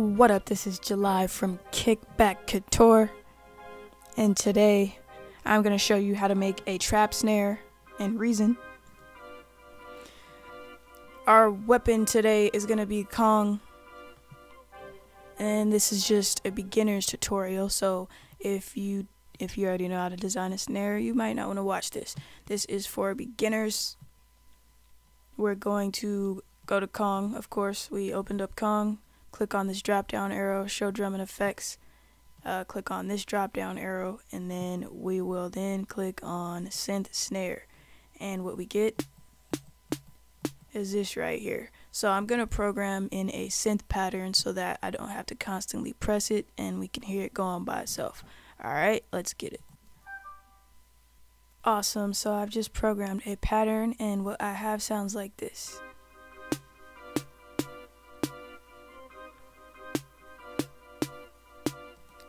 What up, this is July from Kickback Couture, and today I'm going to show you how to make a trap snare in Reason. Our weapon today is going to be Kong, and this is just a beginner's tutorial, so if you already know how to design a snare, you might not want to watch this. This is for beginners. We're going to go to Kong, of course. We opened up Kong. Click on this drop down arrow, show drum and effects. Click on this drop down arrow, and then we will then click on synth snare, and what we get is this right here. So I'm gonna program in a synth pattern so that I don't have to constantly press it and we can hear it go on by itself. Alright, let's get it. Awesome, so I've just programmed a pattern, and what I have sounds like this.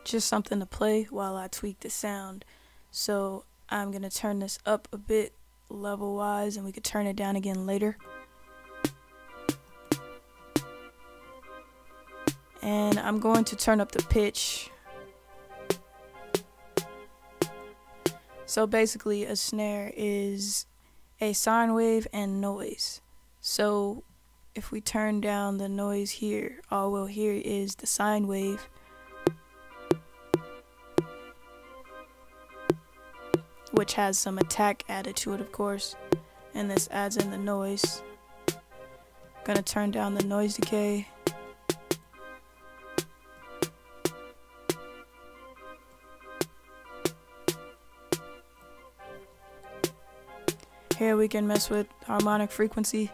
Just something to play while I tweak the sound. So I'm gonna turn this up a bit level wise, and we could turn it down again later. And I'm going to turn up the pitch. So basically a snare is a sine wave and noise. So if we turn down the noise here, all we'll hear is the sine wave. Which has some attack added to it, of course, and this adds in the noise. Gonna turn down the noise decay. Here we can mess with harmonic frequency.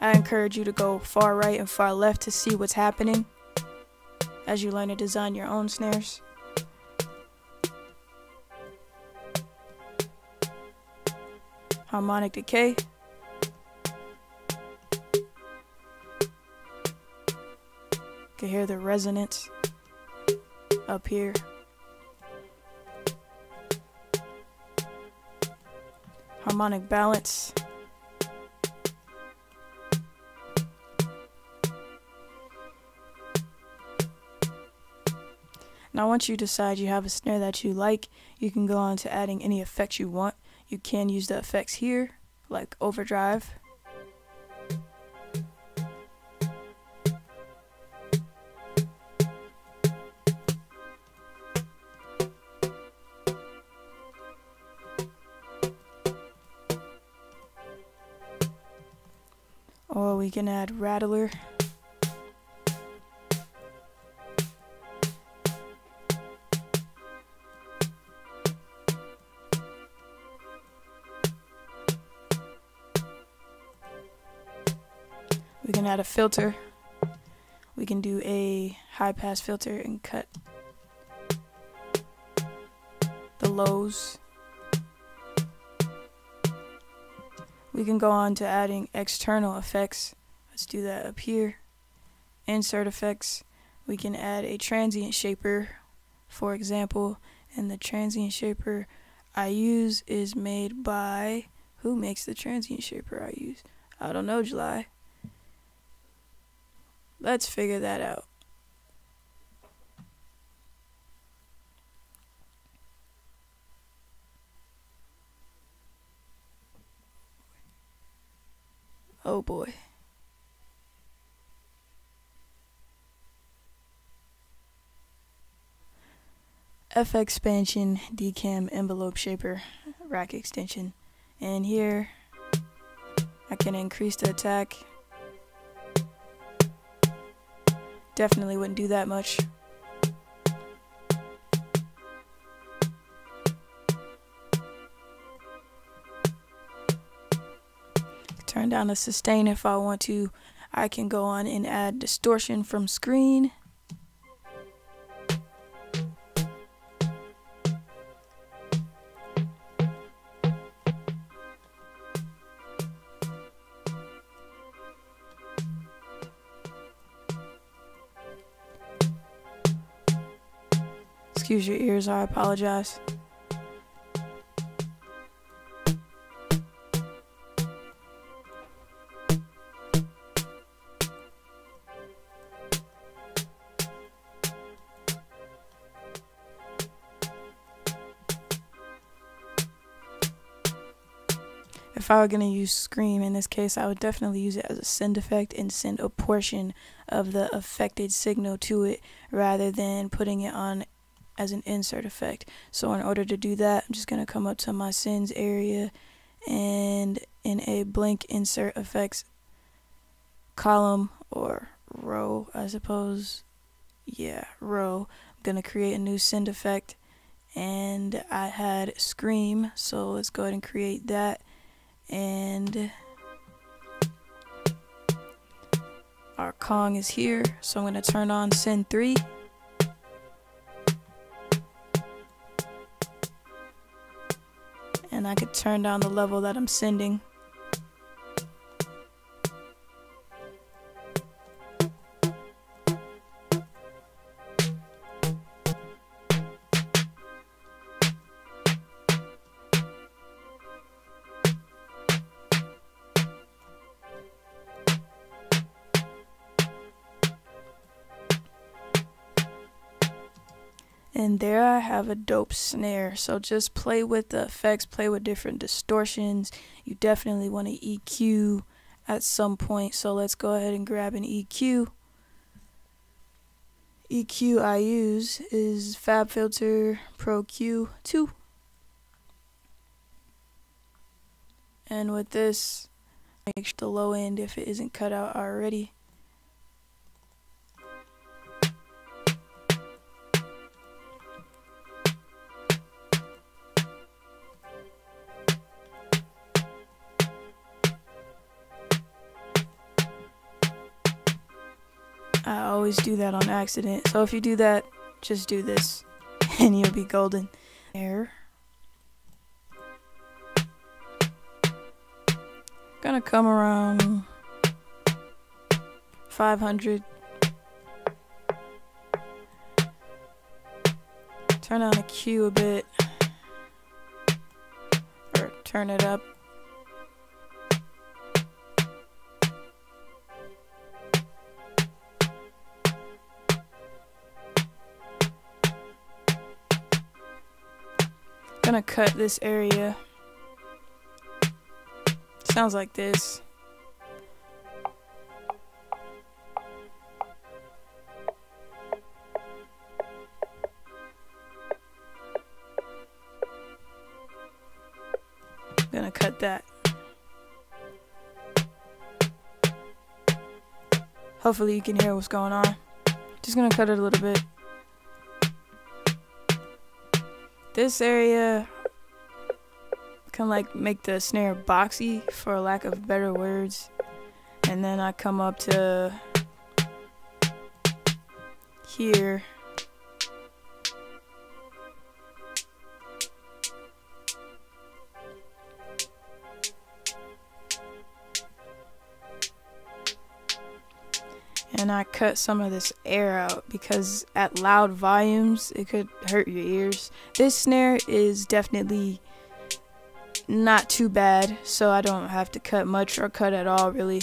I encourage you to go far right and far left to see what's happening as you learn to design your own snares. Harmonic decay. You can hear the resonance up here. Harmonic balance. Now once you decide you have a snare that you like, you can go on to adding any effects you want. You can use the effects here, like overdrive. Or we can add rattler. We can add a filter. We can do a high pass filter and cut the lows. We can go on to adding external effects. Let's do that up here. Insert effects. We can add a transient shaper, for example, and the transient shaper I use is made by, who makes the transient shaper I use? I don't know, July. Let's figure that out. Oh boy. F expansion, decam, envelope shaper, rack extension. And here I can increase the attack. Definitely wouldn't do that much. Turn down the sustain if I want to. I can go on and add distortion from screen. Excuse your ears, I apologize. I were going to use scream in this case, I would definitely use it as a send effect and send a portion of the affected signal to it rather than putting it on as an insert effect. So in order to do that, I'm just going to come up to my sends area, and in a blank insert effects column or row, I suppose, yeah, row, I'm going to create a new send effect, and I had scream, so let's go ahead and create that. And our Kong is here, so I'm going to turn on send 3. And I could turn down the level that I'm sending. And there I have a dope snare. So just play with the effects, play with different distortions. You definitely want to EQ at some point. So let's go ahead and grab an EQ. EQ I use is FabFilter Pro Q2. And with this, make sure the low end if it isn't cut out already. I always do that on accident, so if you do that, just do this and you'll be golden. There. Gonna come around 500. Turn on the Q a bit, or turn it up. Gonna cut this area. Sounds like this. Gonna cut that. Hopefully you can hear what's going on. Just gonna cut it a little bit. This area can like make the snare boxy, for lack of better words, and then I come up to here. And I cut some of this air out because at loud volumes it could hurt your ears. This snare is definitely not too bad, so I don't have to cut much or cut at all really.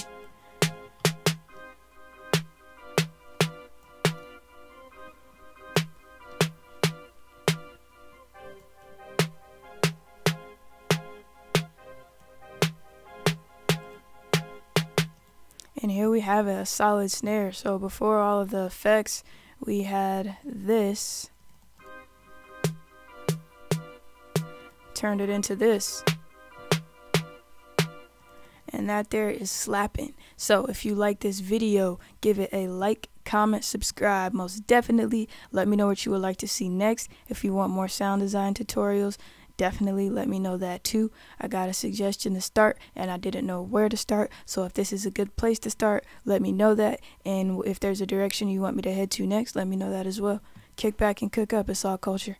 And here we have a solid snare. So before all of the effects, we had this. Turned it into this. And that there is slapping. So if you like this video, give it a like, comment, subscribe. Most definitely let me know what you would like to see next. If you want more sound design tutorials, definitely let me know that too. I got a suggestion to start and I didn't know where to start, so if this is a good place to start, let me know that, and if there's a direction you want me to head to next, let me know that as well. Kick back and cook up. It's all culture.